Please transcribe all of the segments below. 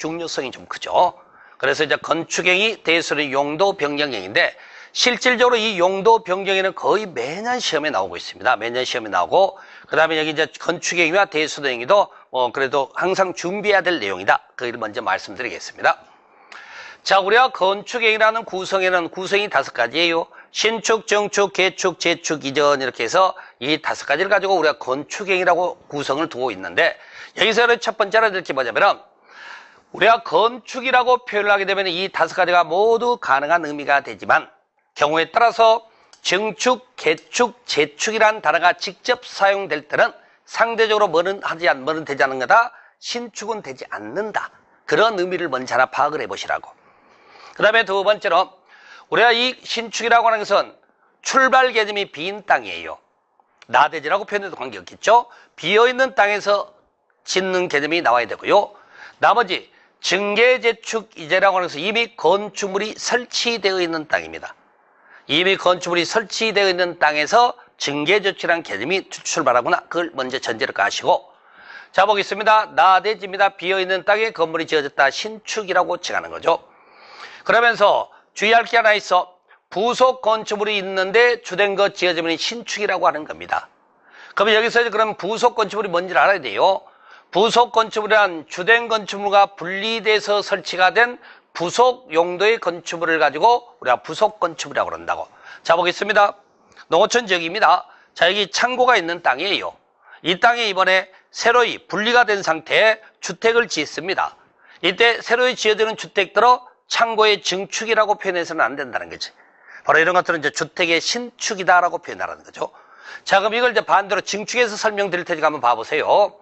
중요성이 좀 크죠. 그래서 이제 건축행위, 대수는 용도 변경행위인데 실질적으로 이 용도 변경에는 거의 매년 시험에 나오고 있습니다. 매년 시험에 나오고, 그 다음에 여기 이제 건축행위와 대수도행위도 그래도 항상 준비해야 될 내용이다. 그걸 먼저 말씀드리겠습니다. 자, 우리가 건축행위라는 구성에는 구성이 5가지예요. 신축, 정축, 개축, 재축, 이전 이렇게 해서 이 5가지를 가지고 우리가 건축행위라고 구성을 두고 있는데 여기서 첫 번째로 이렇게 뭐냐면 우리가 건축이라고 표현을 하게 되면 이 5가지가 모두 가능한 의미가 되지만 경우에 따라서 정축, 개축, 재축이라는 단어가 직접 사용될 때는 상대적으로 뭐는 되지 않는 거다. 신축은 되지 않는다. 그런 의미를 먼저 하나 파악을 해보시라고. 그 다음에 두 번째로 우리가 이 신축이라고 하는 것은 출발 개념이 비인 땅이에요. 나대지라고 표현해도 관계없겠죠. 비어있는 땅에서 짓는 개념이 나와야 되고요. 나머지 증계, 재축, 이전이라고 하는 것은 이미 건축물이 설치되어 있는 땅입니다. 이미 건축물이 설치되어 있는 땅에서 증계, 재축이라는 개념이 출발하구나. 그걸 먼저 전제를 까시고, 자 보겠습니다. 나대지입니다. 비어있는 땅에 건물이 지어졌다. 신축이라고 칭하는 거죠. 그러면서 주의할 게 하나 있어. 부속 건축물이 있는데 주된 것 지어지면 신축이라고 하는 겁니다. 그러면 여기서 그럼 부속 건축물이 뭔지를 알아야 돼요. 부속 건축물이란 주된 건축물과 분리돼서 설치가 된 부속 용도의 건축물을 가지고 우리가 부속 건축물이라고 그런다고. 자 보겠습니다. 농어촌 지역입니다. 자 여기 창고가 있는 땅이에요. 이 땅에 이번에 새로이 분리가 된 상태에 주택을 짓습니다. 이때 새로이 지어지는 주택들은 창고의 증축이라고 표현해서는 안 된다는 거지. 바로 이런 것들은 이제 주택의 신축이다라고 표현하라는 거죠. 자, 그럼 이걸 이제 반대로 증축해서 설명드릴 테니까 한번 봐보세요.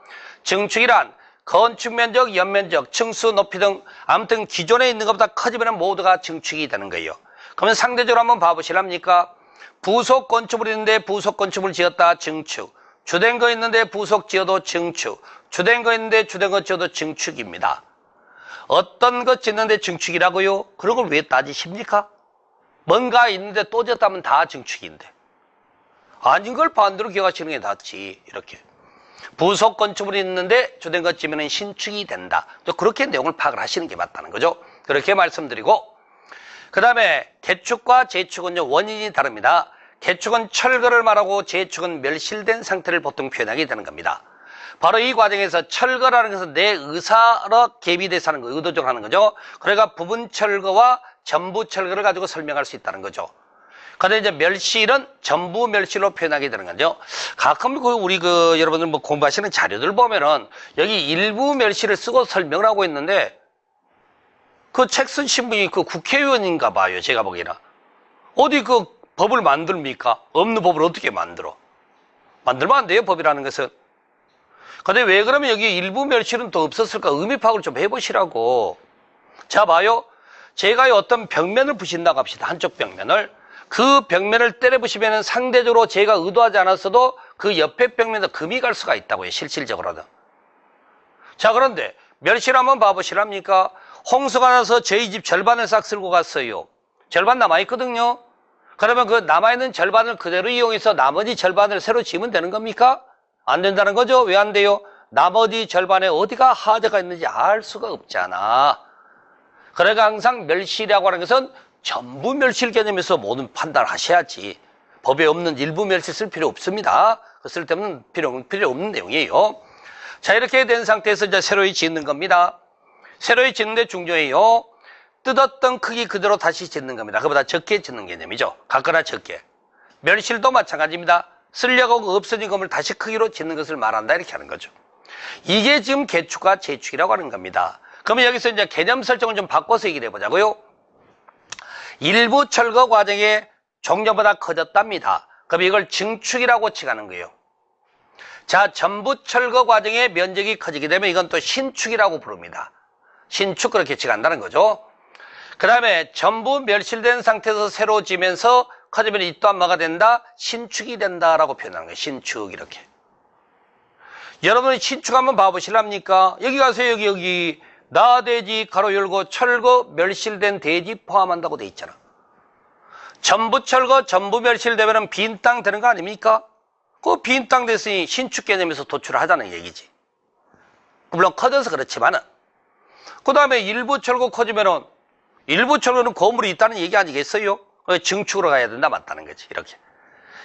증축이란 건축 면적, 연면적, 층수, 높이 등 아무튼 기존에 있는 것보다 커지면 모두가 증축이 되는 거예요. 그러면 상대적으로 한번 봐보실랍니까? 부속 건축물이 있는데 부속 건축물 지었다. 증축. 주된 거 있는데 부속 지어도 증축. 주된 거 있는데 주된 거 지어도 증축입니다. 어떤 것 짓는데 증축이라고요? 그런 걸 왜 따지십니까? 뭔가 있는데 또 짓다면 다 증축인데. 아닌 걸 반대로 기억하시는 게 낫지. 이렇게. 부속 건축물이 있는데 주된 것 지으면 신축이 된다. 또 그렇게 내용을 파악을 하시는 게 맞다는 거죠. 그렇게 말씀드리고, 그 다음에 개축과 재축은요, 원인이 다릅니다. 개축은 철거를 말하고 재축은 멸실된 상태를 보통 표현하게 되는 겁니다. 바로 이 과정에서 철거라는 것은 내 의사로 개입이 돼서 하는 거, 의도적으로 하는 거죠. 그러니까 부분 철거와 전부 철거를 가지고 설명할 수 있다는 거죠. 근데 이제 멸실은 전부 멸실로 표현하게 되는 거죠. 가끔 우리 여러분들 뭐 공부하시는 자료들 보면은 여기 일부 멸실을 쓰고 설명을 하고 있는데 그 책 쓰신 분이 그 국회의원인가 봐요. 제가 보기에는. 어디 그 법을 만듭니까? 없는 법을 어떻게 만들어? 만들면 안 돼요, 법이라는 것은. 근데 왜 그러면 여기 일부 멸실은 또 없었을까? 의미 파악을 좀 해보시라고. 자, 봐요. 제가 어떤 벽면을 부신다고 합시다. 한쪽 벽면을. 그 벽면을 때려부시면 상대적으로 제가 의도하지 않았어도 그 옆에 벽면에도 금이 갈 수가 있다고요. 실질적으로는. 자, 그런데 멸실 한번 봐보시랍니까? 홍수가 나서 저희 집 절반을 싹 쓸고 갔어요. 절반 남아있거든요. 그러면 그 남아있는 절반을 그대로 이용해서 나머지 절반을 새로 지으면 되는 겁니까? 안 된다는 거죠. 왜 안 돼요? 나머지 절반에 어디가 하자가 있는지 알 수가 없잖아. 그러니까 항상 멸실이라고 하는 것은 전부 멸실 개념에서 모든 판단을 하셔야지. 법에 없는 일부 멸실 쓸 필요 없습니다. 쓸데없는 필요 없는 내용이에요. 자, 이렇게 된 상태에서 이제 새로이 짓는 겁니다. 새로이 짓는데 중요해요. 뜯었던 크기 그대로 다시 짓는 겁니다. 그보다 적게 짓는 개념이죠. 같거나 적게. 멸실도 마찬가지입니다. 쓰려고 없어진 건물 다시 크기로 짓는 것을 말한다. 이렇게 하는 거죠. 이게 지금 개축과 재축이라고 하는 겁니다. 그러면 여기서 이제 개념 설정을 좀 바꿔서 얘기를 해보자고요. 일부 철거 과정에 종전보다 커졌답니다. 그럼 이걸 증축이라고 칭하는 거예요. 자, 전부 철거 과정에 면적이 커지게 되면 이건 또 신축이라고 부릅니다. 신축 그렇게 칭한다는 거죠. 그 다음에 전부 멸실된 상태에서 새로 지면서 커지면 이 또한 뭐가 된다? 신축이 된다라고 표현하는 거예요. 신축 이렇게. 여러분이 신축 한번 봐보실랍니까? 여기 가세요. 여기 나대지 가로 열고 철거 멸실된 대지 포함한다고 돼 있잖아. 전부 철거 전부 멸실되면 빈 땅 되는 거 아닙니까? 그 빈 땅 됐으니 신축 개념에서 도출을 하자는 얘기지. 물론 커져서 그렇지만은. 그 다음에 일부 철거 커지면은 일부 철거는 건물이 있다는 얘기 아니겠어요? 증축으로 가야 된다, 맞다는 거지. 이렇게.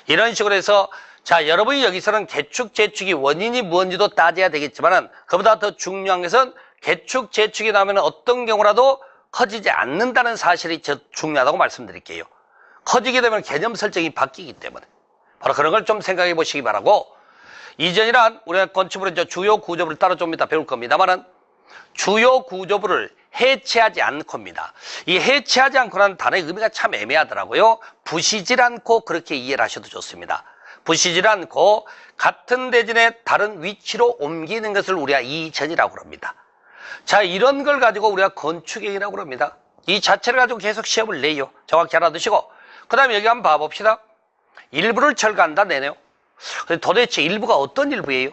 이런 식으로 해서, 자, 여러분이 여기서는 개축, 재축이 원인이 뭔지도 따져야 되겠지만은, 그보다 더 중요한 것은 개축, 재축이 나오면 어떤 경우라도 커지지 않는다는 사실이 중요하다고 말씀드릴게요. 커지게 되면 개념 설정이 바뀌기 때문에. 바로 그런 걸 좀 생각해 보시기 바라고, 이전이란 우리가 건축물의 이제 주요 구조부를 따로 좀 이따 배울 겁니다만은, 주요 구조부를 해체하지 않고입니다. 이 해체하지 않고라는 단어의 의미가 참 애매하더라고요. 부시질 않고 그렇게 이해를 하셔도 좋습니다. 부시질 않고 같은 대진의 다른 위치로 옮기는 것을 우리가 이전이라고 합니다. 자, 이런 걸 가지고 우리가 건축행위라고 합니다. 이 자체를 가지고 계속 시험을 내요. 정확히 알아두시고. 그 다음에 여기 한번 봐봅시다. 일부를 철거한다 내네요. 근데 도대체 일부가 어떤 일부예요?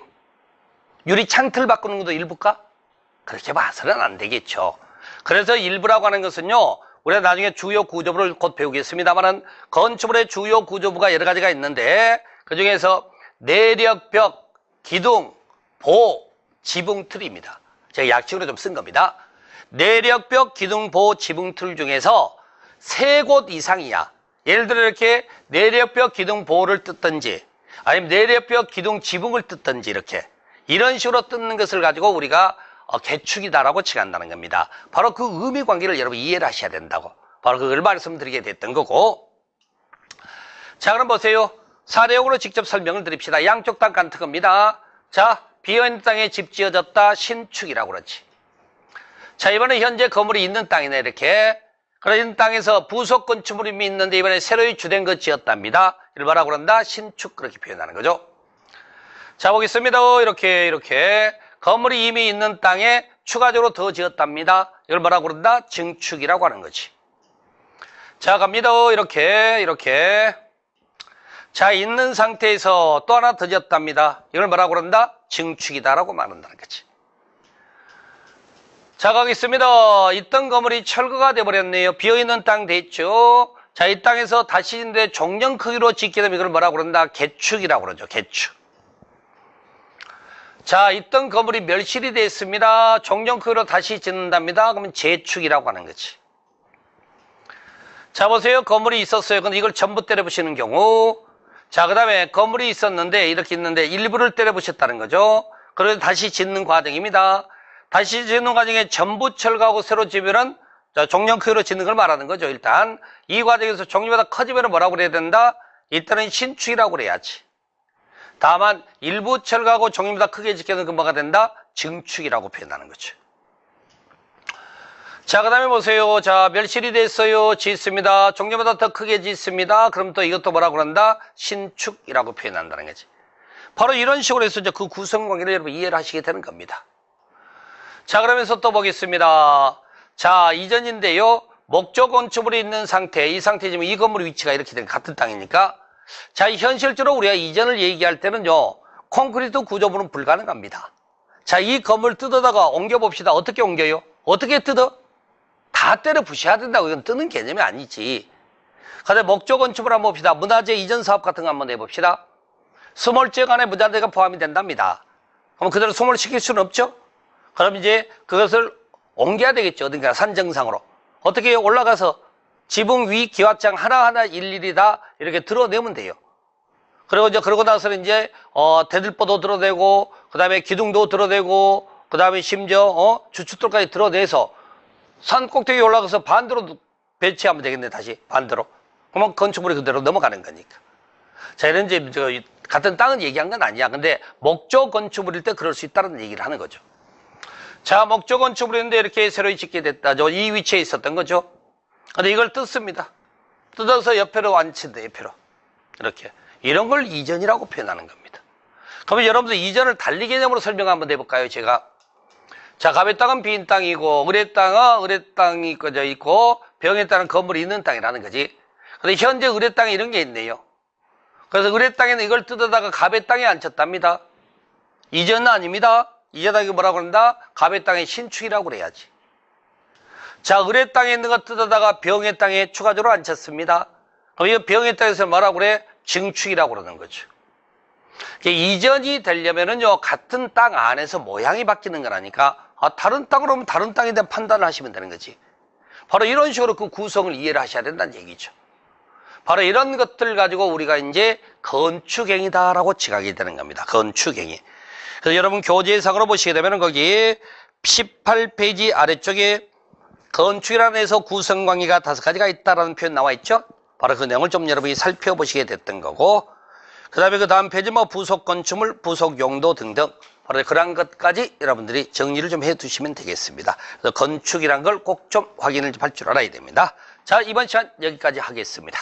유리 창틀 바꾸는 것도 일부일까? 그렇게 봐서는 안 되겠죠. 그래서 일부라고 하는 것은요, 우리가 나중에 주요 구조부를 곧 배우겠습니다만은, 건축물의 주요 구조부가 여러 가지가 있는데, 그 중에서 내력벽, 기둥, 보, 지붕틀입니다. 제가 약식으로 좀 쓴 겁니다. 내력벽, 기둥, 보, 지붕틀 중에서 3곳 이상이야. 예를 들어 이렇게 내력벽, 기둥, 보를 뜯든지, 아니면 내력벽, 기둥, 지붕을 뜯든지 이렇게. 이런 식으로 뜯는 것을 가지고 우리가 개축이다라고 칭한다는 겁니다. 바로 그 의미 관계를 여러분 이해를 하셔야 된다고. 바로 그걸 말씀드리게 됐던 거고. 자, 그럼 보세요. 사례용으로 직접 설명을 드립시다. 양쪽 땅 같은 겁니다. 자, 비어있는 땅에 집 지어졌다. 신축이라고 그러지. 자, 이번에 현재 건물이 있는 땅이네, 이렇게. 그런 땅에서 부속 건축물이 있는데 이번에 새로이 주된 거 지었답니다. 이걸 뭐라고 그런다? 신축, 그렇게 표현하는 거죠. 자, 보겠습니다. 이렇게. 건물이 이미 있는 땅에 추가적으로 더 지었답니다. 이걸 뭐라고 그런다? 증축이라고 하는 거지. 자, 갑니다. 이렇게. 자, 있는 상태에서 또 하나 더 지었답니다. 이걸 뭐라고 그런다? 증축이다라고 말한다는 거지. 자, 가겠습니다. 있던 건물이 철거가 돼버렸네요. 비어있는 땅 됐죠. 자, 이 땅에서 다시 짓는데 종전 크기로 짓게 되면 이걸 뭐라고 그런다? 개축이라고 그러죠. 개축. 자, 있던 건물이 멸실이 됐습니다. 종전 크기로 다시 짓는답니다. 그러면 재축이라고 하는 거지. 자, 보세요. 건물이 있었어요. 근데 이걸 전부 때려부시는 경우. 자, 그 다음에 건물이 있었는데 이렇게 있는데 일부를 때려부셨다는 거죠. 그래서 다시 짓는 과정입니다. 다시 짓는 과정에 전부 철거하고 새로 지으면은 종전 크기로 짓는 걸 말하는 거죠. 일단 이 과정에서 종류보다 커지면 뭐라고 그래야 된다? 이때는 신축이라고 그래야지. 다만 일부 철거하고 종류보다 크게 짓게는 그 뭐가 된다? 증축이라고 표현하는 거죠. 자, 그 다음에 보세요. 자, 멸실이 됐어요. 짓습니다. 종류보다 더 크게 짓습니다. 그럼 또 이것도 뭐라고 그런다? 신축이라고 표현한다는 거지. 바로 이런 식으로 해서 이제 그 구성관계를 여러분 이해를 하시게 되는 겁니다. 자, 그러면서 또 보겠습니다. 자, 이전인데요. 목적 건축물이 있는 상태, 이 상태지만 이 건물 위치가 이렇게 된 같은 땅이니까. 자, 현실적으로 우리가 이전을 얘기할 때는요, 콘크리트 구조물은 불가능합니다. 자, 이 건물 뜯어다가 옮겨봅시다. 어떻게 옮겨요? 어떻게 뜯어? 다 때려 부셔야 된다고. 이건 뜨는 개념이 아니지. 근데 목적 건축물 한번 봅시다. 문화재 이전 사업 같은 거 한번 해봅시다. 스몰지역 안에 문화재가 포함이 된답니다. 그럼 그대로 스몰 시킬 수는 없죠? 그럼 이제 그것을 옮겨야 되겠죠. 어딘가 산정상으로. 어떻게 올라가서 지붕 위 기와장 하나하나 일일이 다 이렇게 드러내면 돼요. 그리고 이제 그러고 나서는 이제 대들보도 드러내고 그다음에 기둥도 드러내고 그다음에 심지어 주춧돌까지 드러내서 산 꼭대기에 올라가서 반대로 배치하면 되겠네. 다시 반대로. 그러면 건축물이 그대로 넘어가는 거니까. 자, 이런 이제 같은 땅은 얘기한 건 아니야. 근데 목적 건축물일 때 그럴 수 있다는 얘기를 하는 거죠. 자, 목적 건축물인데 이렇게 새로 짓게 됐다죠. 이 위치에 있었던 거죠. 근데 이걸 뜯습니다. 뜯어서 옆으로 앉힌다. 옆으로. 이렇게. 이런 걸 이전이라고 표현하는 겁니다. 그러면 여러분들 이전을 달리 개념으로 설명 한번 해볼까요? 제가. 자, 갑의 땅은 빈 땅이고 을의 땅은 을의 땅이 꺼져 있고 병의 땅은 건물이 있는 땅이라는 거지. 근데 현재 을의 땅에 이런 게 있네요. 그래서 을의 땅에는 이걸 뜯어다가 갑의 땅에 앉혔답니다. 이전은 아닙니다. 이전하기 뭐라고 그런다? 갑의 땅의 신축이라고 그래야지. 자, 을의 땅에 있는 거 뜯어다가 병의 땅에 추가적으로 앉혔습니다. 그럼 이 병의 땅에서 뭐라고 그래? 증축이라고 그러는 거죠. 이전이 되려면은요, 같은 땅 안에서 모양이 바뀌는 거라니까, 다른 땅으로 오면 다른 땅에 대한 판단을 하시면 되는 거지. 바로 이런 식으로 그 구성을 이해를 하셔야 된다는 얘기죠. 바로 이런 것들 가지고 우리가 이제 건축행위다라고 지각이 되는 겁니다. 건축행위. 그래서 여러분 교재상으로 보시게 되면 거기 18페이지 아래쪽에 건축이라는 데서 구성관계가 5가지가 있다라는 표현 나와 있죠. 바로 그 내용을 좀 여러분이 살펴보시게 됐던 거고, 그 다음에 그 다음 페이지 뭐 부속 건축물, 부속 용도 등등 바로 그런 것까지 여러분들이 정리를 좀 해두시면 되겠습니다. 그래서 건축이란 걸 꼭 좀 확인을 할 줄 알아야 됩니다. 자, 이번 시간 여기까지 하겠습니다.